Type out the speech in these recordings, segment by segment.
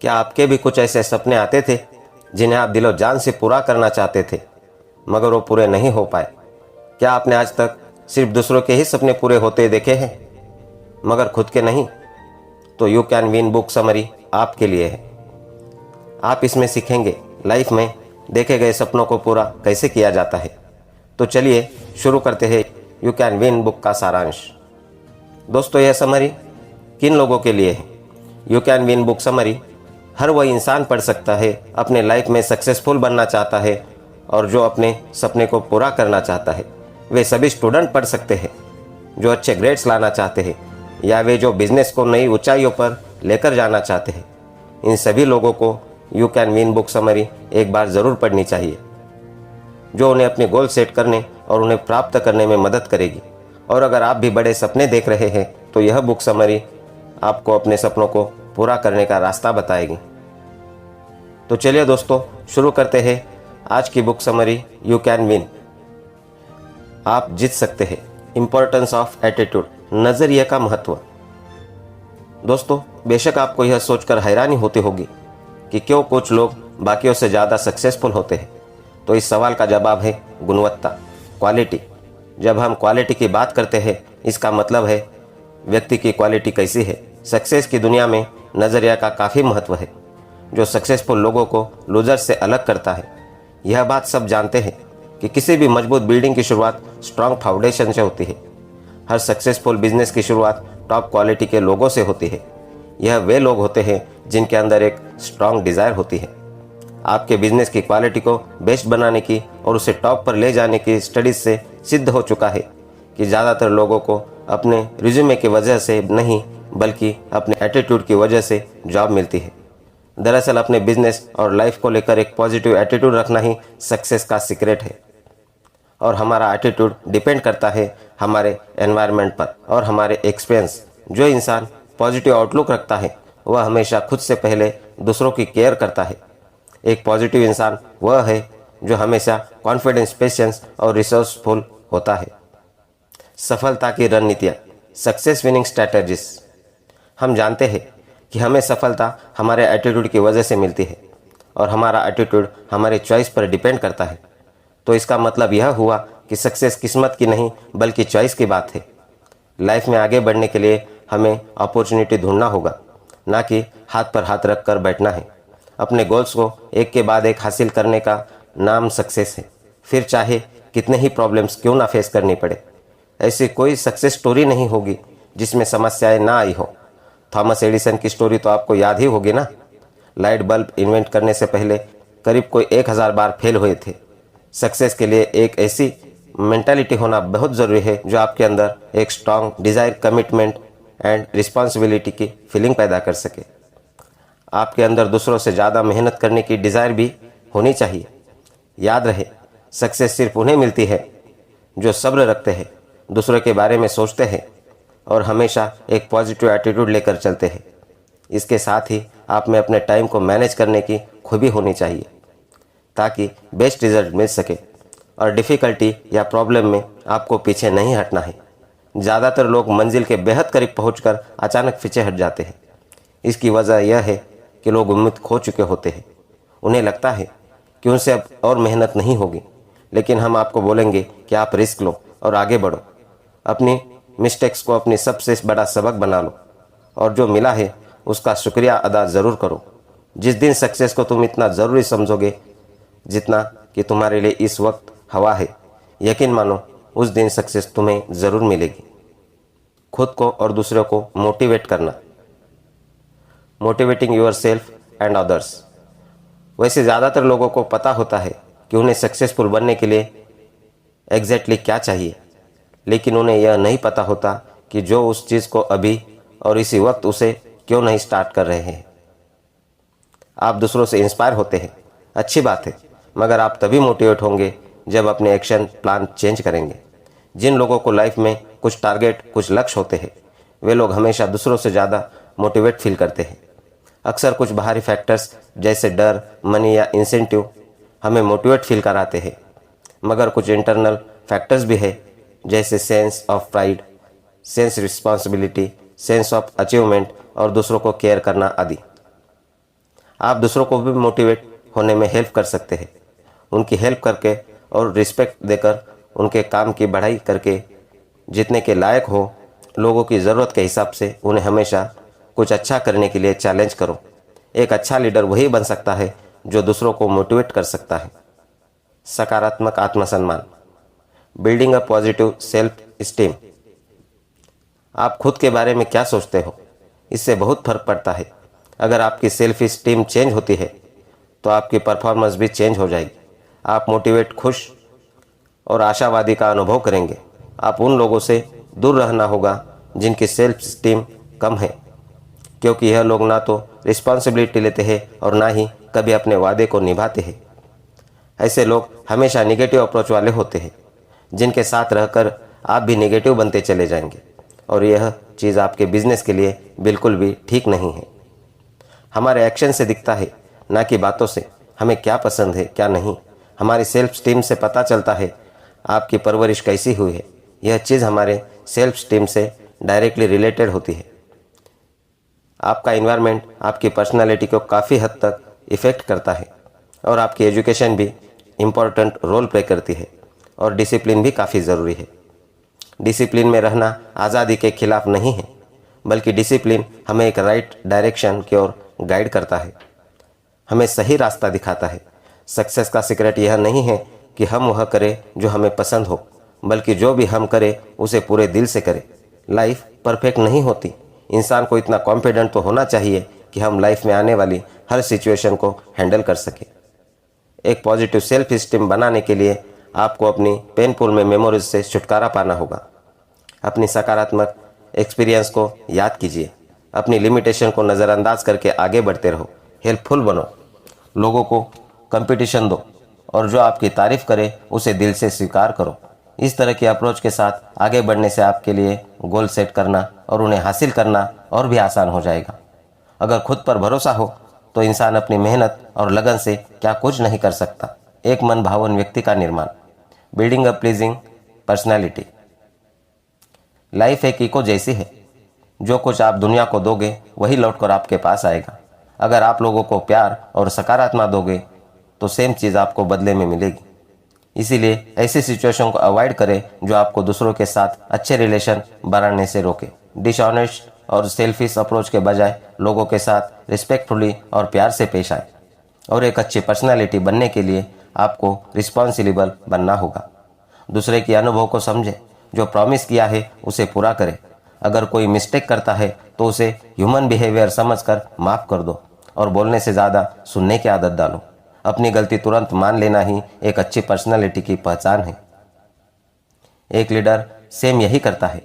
क्या आपके भी कुछ ऐसे सपने आते थे जिन्हें आप दिलो जान से पूरा करना चाहते थे मगर वो पूरे नहीं हो पाए? क्या आपने आज तक सिर्फ दूसरों के ही सपने पूरे होते देखे हैं मगर खुद के नहीं? तो you can win book summary आपके लिए है। आप इसमें सीखेंगे लाइफ में देखे गए सपनों को पूरा कैसे किया जाता है। तो चलिए शुरू करते हैं यू कैन विन बुक का सारांश। दोस्तों, यह समरी किन लोगों के लिए है? You can win book summary हर वह इंसान पढ़ सकता है अपने लाइफ में सक्सेसफुल बनना चाहता है और जो अपने सपने को पूरा करना चाहता है। वे सभी स्टूडेंट पढ़ सकते हैं जो अच्छे ग्रेड्स लाना चाहते हैं या वे जो बिजनेस को नई ऊंचाइयों पर लेकर जाना चाहते हैं। इन सभी लोगों को you can win book summary एक बार ज़रूर पढ़नी चाहिए, जो उन्हें अपने गोल सेट करने और उन्हें प्राप्त करने में मदद करेगी। और अगर आप भी बड़े सपने देख रहे हैं तो यह बुक समरी आपको अपने सपनों को पूरा करने का रास्ता बताएगी। तो चलिए दोस्तों, शुरू करते हैं आज की book summary you can win. आप जीत सकते हैं, इंपॉर्टेंस ऑफ एटीट्यूड, नज़रिए का महत्व। दोस्तों, बेशक आपको यह सोचकर हैरानी होती होगी कि क्यों कुछ लोग बाकियों से ज़्यादा सक्सेसफुल होते हैं। तो इस सवाल का जवाब है गुणवत्ता, क्वालिटी। जब हम क्वालिटी की बात करते हैं इसका मतलब है व्यक्ति की क्वालिटी कैसी है। सक्सेस की दुनिया में नज़रिया का काफ़ी महत्व है जो सक्सेसफुल लोगों को लूजर से अलग करता है। यह बात सब जानते हैं कि किसी भी मजबूत बिल्डिंग की शुरुआत स्ट्रांग फाउंडेशन से होती है। हर सक्सेसफुल बिजनेस की शुरुआत टॉप क्वालिटी के लोगों से होती है। यह वे लोग होते हैं जिनके अंदर एक स्ट्रांग डिज़ायर होती है। आपके बिजनेस की क्वालिटी को बेस्ट बनाने की और उसे टॉप पर ले जाने की स्टडीज से सिद्ध हो चुका है कि ज़्यादातर लोगों को अपने रिज्यूमे की वजह से नहीं बल्कि अपने एटीट्यूड की वजह से जॉब मिलती है। दरअसल अपने बिजनेस और लाइफ को लेकर एक पॉजिटिव एटीट्यूड रखना ही सक्सेस का सीक्रेट है। और हमारा एटीट्यूड डिपेंड करता है हमारे एनवायरनमेंट पर और हमारे एक्सपीरियंस। जो इंसान पॉजिटिव आउटलुक रखता है वह हमेशा खुद से पहले दूसरों की केयर करता है। एक पॉजिटिव इंसान वह है जो हमेशा कॉन्फिडेंस, पेशेंस और रिसोर्सफुल होता है। सफलता की रणनीतियाँ, सक्सेस विनिंग स्ट्रैटेजीज। हम जानते हैं कि हमें सफलता हमारे एटीट्यूड की वजह से मिलती है और हमारा एटीट्यूड हमारी चॉइस पर डिपेंड करता है। तो इसका मतलब यह हुआ कि सक्सेस किस्मत की नहीं बल्कि चॉइस की बात है। लाइफ में आगे बढ़ने के लिए हमें अपॉर्चुनिटी ढूंढना होगा, ना कि हाथ पर हाथ रख कर बैठना है। अपने गोल्स को एक के बाद एक हासिल करने का नाम सक्सेस है, फिर चाहे कितने ही प्रॉब्लम्स क्यों ना फेस करनी पड़े। ऐसी कोई सक्सेस स्टोरी नहीं होगी जिसमें समस्याएं ना आई हो। थॉमस एडिसन की स्टोरी तो आपको याद ही होगी ना। लाइट बल्ब इन्वेंट करने से पहले करीब कोई 1000 बार फेल हुए थे। सक्सेस के लिए एक ऐसी मेंटालिटी होना बहुत ज़रूरी है जो आपके अंदर एक strong desire, commitment and responsibility की फीलिंग पैदा कर सके। आपके अंदर दूसरों से ज़्यादा मेहनत करने की डिज़ायर भी होनी चाहिए। याद रहे, सक्सेस सिर्फ उन्हें मिलती है जो सब्र रखते हैं, दूसरों के बारे में सोचते हैं और हमेशा एक पॉजिटिव एटीट्यूड लेकर चलते हैं। इसके साथ ही आप में अपने टाइम को मैनेज करने की खूबी होनी चाहिए ताकि बेस्ट रिजल्ट मिल सके और डिफ़िकल्टी या प्रॉब्लम में आपको पीछे नहीं हटना है। ज़्यादातर लोग मंजिल के बेहद करीब पहुंचकर अचानक पीछे हट जाते हैं। इसकी वजह यह है कि लोग उम्मीद खो चुके होते हैं। उन्हें लगता है कि उनसे अब और मेहनत नहीं होगी, लेकिन हम आपको बोलेंगे कि आप रिस्क लो और आगे बढ़ो। अपनी मिस्टेक्स को अपनी सबसे बड़ा सबक बना लो और जो मिला है उसका शुक्रिया अदा ज़रूर करो। जिस दिन सक्सेस को तुम इतना ज़रूरी समझोगे जितना कि तुम्हारे लिए इस वक्त हवा है, यकीन मानो उस दिन सक्सेस तुम्हें ज़रूर मिलेगी। खुद को और दूसरों को मोटिवेट करना, motivating your self and others. वैसे ज़्यादातर लोगों को पता होता है कि उन्हें सक्सेसफुल बनने के लिए एग्जैक्टली क्या चाहिए, लेकिन उन्हें यह नहीं पता होता कि जो उस चीज़ को अभी और इसी वक्त उसे क्यों नहीं स्टार्ट कर रहे हैं। आप दूसरों से इंस्पायर होते हैं, अच्छी बात है, मगर आप तभी मोटिवेट होंगे जब अपने एक्शन प्लान चेंज करेंगे। जिन लोगों को लाइफ में कुछ टारगेट, कुछ लक्ष्य होते हैं, वे लोग हमेशा दूसरों से ज़्यादा मोटिवेट फील करते हैं। अक्सर कुछ बाहरी फैक्टर्स जैसे डर, मनी या इंसेंटिव हमें मोटिवेट फील कराते हैं, मगर कुछ इंटरनल फैक्टर्स भी है जैसे sense of pride, sense responsibility, sense of achievement और दूसरों को केयर करना आदि। आप दूसरों को भी मोटिवेट होने में हेल्प कर सकते हैं। उनकी हेल्प करके और रिस्पेक्ट देकर उनके काम की बढ़ाई करके जितने के लायक हो, लोगों की ज़रूरत के हिसाब से उन्हें हमेशा कुछ अच्छा करने के लिए चैलेंज करो। एक अच्छा लीडर वही बन सकता है जो दूसरों को मोटिवेट कर सकता है। सकारात्मक आत्मसम्मान, building a positive self esteem. आप खुद के बारे में क्या सोचते हो, इससे बहुत फर्क पड़ता है। अगर आपकी सेल्फ स्टीम चेंज होती है तो आपकी परफॉर्मेंस भी चेंज हो जाएगी। आप मोटिवेट, खुश और आशावादी का अनुभव करेंगे। आप उन लोगों से दूर रहना होगा जिनकी सेल्फ स्टीम कम है, क्योंकि यह लोग ना तो रिस्पॉन्सिबिलिटी लेते हैं और ना ही कभी अपने वादे को निभाते हैं। ऐसे लोग हमेशा नेगेटिव अप्रोच वाले होते हैं, जिनके साथ रहकर आप भी नेगेटिव बनते चले जाएंगे और यह चीज़ आपके बिजनेस के लिए बिल्कुल भी ठीक नहीं है। हमारे एक्शन से दिखता है, ना कि बातों से, हमें क्या पसंद है क्या नहीं। हमारी सेल्फ स्टीम से पता चलता है आपकी परवरिश कैसी हुई है। यह चीज़ हमारे सेल्फ स्टीम से डायरेक्टली रिलेटेड होती है। आपका इन्वायरमेंट आपकी पर्सनालिटी को काफ़ी हद तक इफ़ेक्ट करता है और आपकी एजुकेशन भी इम्पोर्टेंट रोल प्ले करती है और डिसिप्लिन भी काफ़ी ज़रूरी है। डिसिप्लिन में रहना आज़ादी के खिलाफ नहीं है, बल्कि डिसिप्लिन हमें एक राइट डायरेक्शन की ओर गाइड करता है, हमें सही रास्ता दिखाता है। सक्सेस का सीक्रेट यह नहीं है कि हम वह करें जो हमें पसंद हो, बल्कि जो भी हम करें उसे पूरे दिल से करें। लाइफ परफेक्ट नहीं होती। इंसान को इतना कॉन्फिडेंट तो होना चाहिए कि हम लाइफ में आने वाली हर सिचुएशन को हैंडल कर सकें। एक पॉजिटिव सेल्फ स्टीम बनाने के लिए आपको अपनी पेनफुल में मेमोरीज से छुटकारा पाना होगा। अपनी सकारात्मक एक्सपीरियंस को याद कीजिए। अपनी लिमिटेशन को नज़रअंदाज करके आगे बढ़ते रहो। हेल्पफुल बनो, लोगों को कंपटीशन दो और जो आपकी तारीफ करे उसे दिल से स्वीकार करो। इस तरह की अप्रोच के साथ आगे बढ़ने से आपके लिए गोल सेट करना और उन्हें हासिल करना और भी आसान हो जाएगा। अगर खुद पर भरोसा हो तो इंसान अपनी मेहनत और लगन से क्या कुछ नहीं कर सकता। एक मन भावन व्यक्ति का निर्माण, बिल्डिंग अ प्लीजिंग पर्सनैलिटी। लाइफ एक इको जैसी है, जो कुछ आप दुनिया को दोगे वही लौटकर आपके पास आएगा। अगर आप लोगों को प्यार और सकारात्मक दोगे तो सेम चीज़ आपको बदले में मिलेगी। इसीलिए ऐसी सिचुएशन को अवॉइड करें जो आपको दूसरों के साथ अच्छे रिलेशन बनाने से रोके। डिसऑनेस्ट और सेल्फिश अप्रोच के बजाय लोगों के साथ रिस्पेक्टफुली और प्यार से पेश आए। और एक अच्छी पर्सनालिटी बनने के लिए आपको रिस्पॉन्सिबल बनना होगा। दूसरे के अनुभव को समझें, जो प्रॉमिस किया है उसे पूरा करें। अगर कोई मिस्टेक करता है तो उसे ह्यूमन बिहेवियर समझकर माफ़ कर दो और बोलने से ज़्यादा सुनने की आदत डालो। अपनी गलती तुरंत मान लेना ही एक अच्छी पर्सनालिटी की पहचान है। एक लीडर सेम यही करता है।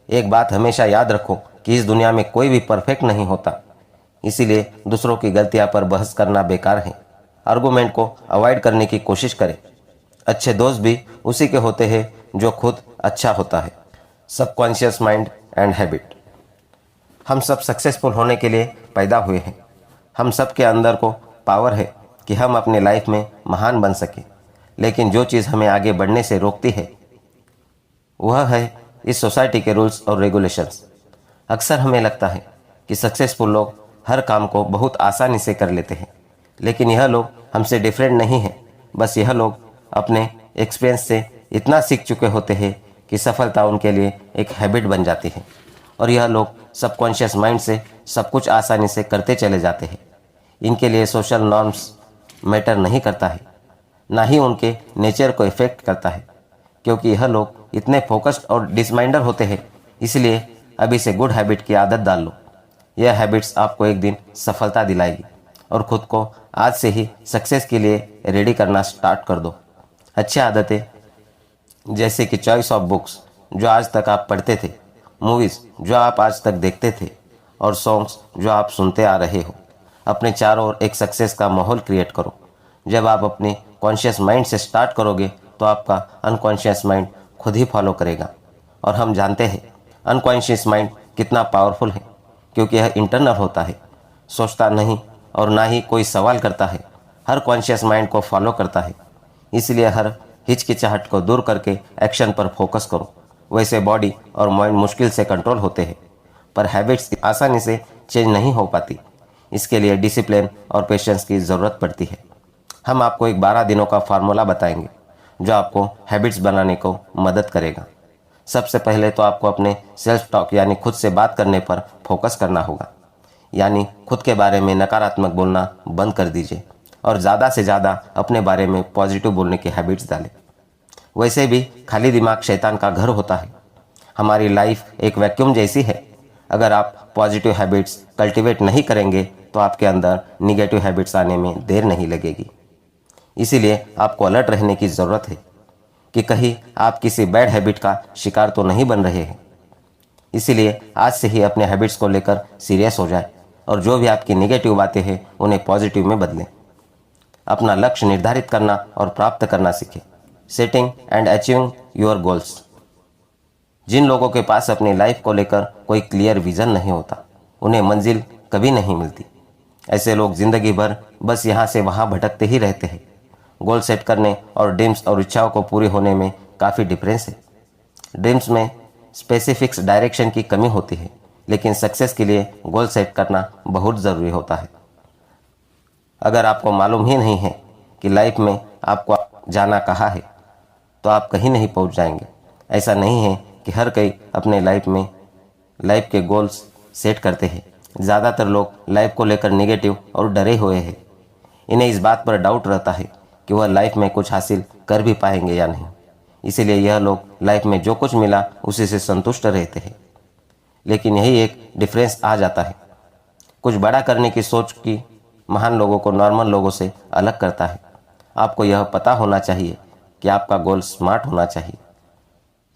एक बात हमेशा याद रखो कि इस दुनिया में कोई भी परफेक्ट नहीं होता, इसीलिए दूसरों की गलतियां पर बहस करना बेकार है। आर्गुमेंट को अवॉइड करने की कोशिश करें। अच्छे दोस्त भी उसी के होते हैं जो खुद अच्छा होता है। Subconscious mind and habit. हम सब सक्सेसफुल होने के लिए पैदा हुए हैं। हम सब के अंदर को पावर है कि हम अपने लाइफ में महान बन सके। लेकिन जो चीज़ हमें आगे बढ़ने से रोकती है वह है इस सोसाइटी के रूल्स और रेगुलेशंस। अक्सर हमें लगता है कि सक्सेसफुल लोग हर काम को बहुत आसानी से कर लेते हैं, लेकिन यह लोग हमसे डिफरेंट नहीं हैं। बस यह लोग अपने एक्सपीरियंस से इतना सीख चुके होते हैं कि सफलता उनके लिए एक हैबिट बन जाती है और यह लोग सबकॉन्शियस माइंड से सब कुछ आसानी से करते चले जाते हैं। इनके लिए सोशल नॉर्म्स मैटर नहीं करता है, ना ही उनके नेचर को इफेक्ट करता है, क्योंकि यह लोग इतने फोकस्ड और डिसमाइंडर होते हैं। इसलिए अभी से गुड हैबिट की आदत डाल लो। यह हैबिट्स आपको एक दिन सफलता दिलाएगी और खुद को आज से ही सक्सेस के लिए रेडी करना स्टार्ट कर दो। अच्छी आदतें जैसे कि चॉइस ऑफ बुक्स जो आज तक आप पढ़ते थे, मूवीज़ जो आप आज तक देखते थे और सॉन्ग्स जो आप सुनते आ रहे हो। अपने चारों ओर एक सक्सेस का माहौल क्रिएट करो। जब आप अपने कॉन्शियस माइंड से स्टार्ट करोगे तो आपका अनकॉन्शियस माइंड खुद ही फॉलो करेगा। और हम जानते हैं अनकॉन्शियस माइंड कितना पावरफुल है, क्योंकि यह इंटरनल होता है, सोचता नहीं और ना ही कोई सवाल करता है, हर कॉन्शियस माइंड को फॉलो करता है। इसलिए हर हिचकिचाहट को दूर करके एक्शन पर फोकस करो। वैसे बॉडी और माइंड मुश्किल से कंट्रोल होते हैं, पर हैबिट्स आसानी से चेंज नहीं हो पाती। इसके लिए डिसिप्लिन और पेशेंस की ज़रूरत पड़ती है। हम आपको एक 12 दिनों का फार्मूला बताएंगे जो आपको हैबिट्स बनाने को मदद करेगा। सबसे पहले तो आपको अपने सेल्फ टॉक यानी खुद से बात करने पर फोकस करना होगा। यानी खुद के बारे में नकारात्मक बोलना बंद कर दीजिए और ज़्यादा से ज़्यादा अपने बारे में पॉजिटिव बोलने की हैबिट्स डालें। वैसे भी खाली दिमाग शैतान का घर होता है। हमारी लाइफ एक वैक्यूम जैसी है। अगर आप पॉजिटिव हैबिट्स कल्टीवेट नहीं करेंगे तो आपके अंदर निगेटिव हैबिट्स आने में देर नहीं लगेगी। इसीलिए आपको अलर्ट रहने की ज़रूरत है कि कहीं आप किसी बैड हैबिट का शिकार तो नहीं बन रहे हैं। इसीलिए आज से ही अपने हैबिट्स को लेकर सीरियस हो जाए और जो भी आपकी निगेटिव बातें हैं उन्हें पॉजिटिव में बदलें। अपना लक्ष्य निर्धारित करना और प्राप्त करना सीखें। Setting and achieving your goals. जिन लोगों के पास अपनी लाइफ को लेकर कोई क्लियर विजन नहीं होता उन्हें मंजिल कभी नहीं मिलती। ऐसे लोग जिंदगी भर बस यहाँ से वहाँ भटकते ही रहते हैं। गोल सेट करने और ड्रीम्स और इच्छाओं को पूरी होने में काफ़ी डिफरेंस है। ड्रीम्स में स्पेसिफिक्स डायरेक्शन की कमी होती है, लेकिन सक्सेस के लिए गोल सेट करना बहुत ज़रूरी होता है। अगर आपको मालूम ही नहीं है कि लाइफ में आपको जाना कहाँ है तो आप कहीं नहीं पहुँच जाएंगे। ऐसा नहीं है कि हर कोई अपने लाइफ के गोल्स सेट करते हैं। ज़्यादातर लोग लाइफ को लेकर नेगेटिव और डरे हुए हैं। इन्हें इस बात पर डाउट रहता है कि वह लाइफ में कुछ हासिल कर भी पाएंगे या नहीं। इसीलिए यह लोग लाइफ में जो कुछ मिला उसी से संतुष्ट रहते हैं। लेकिन यही एक डिफरेंस आ जाता है। कुछ बड़ा करने की सोच की महान लोगों को नॉर्मल लोगों से अलग करता है। आपको यह पता होना चाहिए कि आपका गोल स्मार्ट होना चाहिए।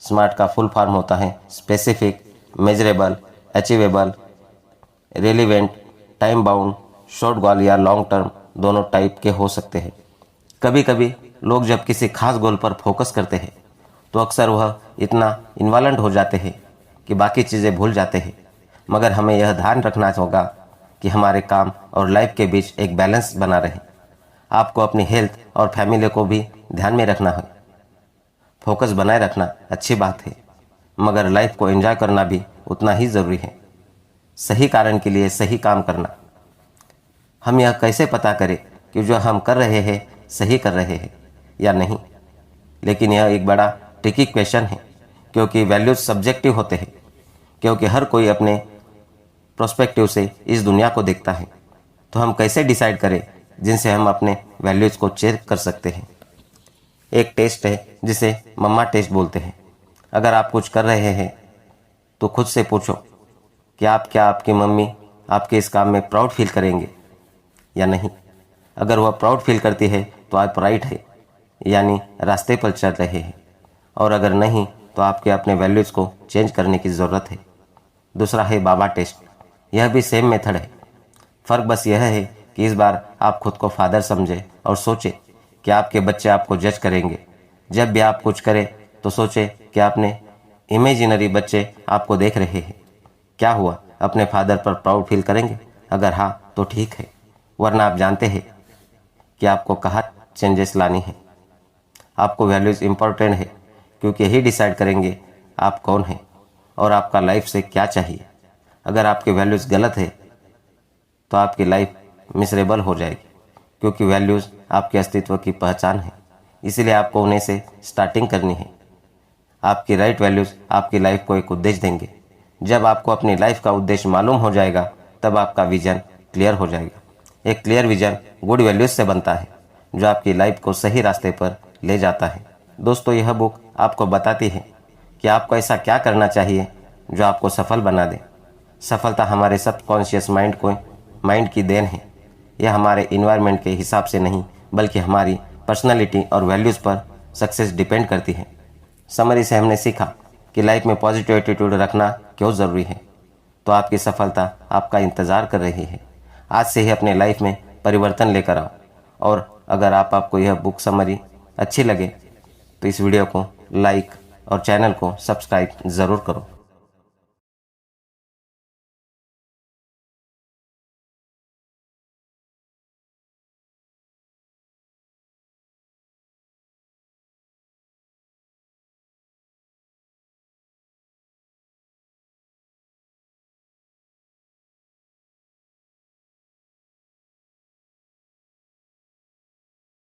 स्मार्ट का फुल फॉर्म होता है specific, measurable, achievable, relevant, time bound. Short goal या लॉन्ग टर्म दोनों टाइप के हो सकते हैं। कभी कभी लोग जब किसी खास गोल पर फोकस करते हैं तो अक्सर वह इतना इन्वॉल्व हो जाते हैं कि बाकी चीज़ें भूल जाते हैं। मगर हमें यह ध्यान रखना होगा कि हमारे काम और लाइफ के बीच एक बैलेंस बना रहे। आपको अपनी हेल्थ और फैमिली को भी ध्यान में रखना है। फोकस बनाए रखना अच्छी बात है, मगर लाइफ को एंजॉय करना भी उतना ही ज़रूरी है। सही कारण के लिए सही काम करना। हम यह कैसे पता करें कि जो हम कर रहे हैं सही कर रहे हैं या नहीं? लेकिन यह एक बड़ा ट्रिकी क्वेश्चन है, क्योंकि वैल्यूज सब्जेक्टिव होते हैं। क्योंकि हर कोई अपने प्रोस्पेक्टिव से इस दुनिया को देखता है। तो हम कैसे डिसाइड करें जिनसे हम अपने वैल्यूज़ को चेक कर सकते हैं? एक टेस्ट है जिसे मम्मा टेस्ट बोलते हैं। अगर आप कुछ कर रहे हैं तो खुद से पूछो कि क्या आपकी मम्मी आपके इस काम में प्राउड फील करेंगे या नहीं। अगर वह प्राउड फील करती है तो आप राइट है, यानी रास्ते पर चल रहे हैं। और अगर नहीं तो आपके अपने वैल्यूज़ को चेंज करने की ज़रूरत है। दूसरा है बाबा टेस्ट। यह भी सेम मेथड है। फ़र्क बस यह है कि इस बार आप खुद को फादर समझे और सोचे कि आपके बच्चे आपको जज करेंगे। जब भी आप कुछ करें तो सोचे कि आपने इमेजिनरी बच्चे आपको देख रहे हैं। क्या हुआ, अपने फादर पर प्राउड फील करेंगे? अगर हाँ तो ठीक है, वरना आप जानते हैं कि आपको कहाँ चेंजेस लानी है। आपको वैल्यूज़ इम्पोर्टेंट है, क्योंकि यही डिसाइड करेंगे आप कौन हैं और आपका लाइफ से क्या चाहिए। अगर आपके वैल्यूज़ गलत है तो आपकी लाइफ मिसरेबल हो जाएगी, क्योंकि वैल्यूज़ आपके अस्तित्व की पहचान है। इसीलिए आपको उन्हें से स्टार्टिंग करनी है। आपकी राइट वैल्यूज़ आपकी लाइफ को एक उद्देश्य देंगे। जब आपको अपनी लाइफ का उद्देश्य मालूम हो जाएगा तब आपका विजन क्लियर हो जाएगा। एक क्लियर विजन गुड वैल्यूज़ से बनता है, जो आपकी लाइफ को सही रास्ते पर ले जाता है। दोस्तों, यह बुक आपको बताती है कि आपको ऐसा क्या करना चाहिए जो आपको सफल बना दे। सफलता हमारे सबकॉन्शियस माइंड की देन है। यह हमारे इन्वायरमेंट के हिसाब से नहीं, बल्कि हमारी पर्सनालिटी और वैल्यूज़ पर सक्सेस डिपेंड करती है। समरी से हमने सीखा कि लाइफ में पॉजिटिव एटीट्यूड रखना क्यों ज़रूरी है, तो आपकी सफलता आपका इंतज़ार कर रही है। आज से ही अपने लाइफ में परिवर्तन लेकर आओ। और अगर आपको यह बुक समरी अच्छी लगे तो इस वीडियो को लाइक और चैनल को सब्सक्राइब ज़रूर करो।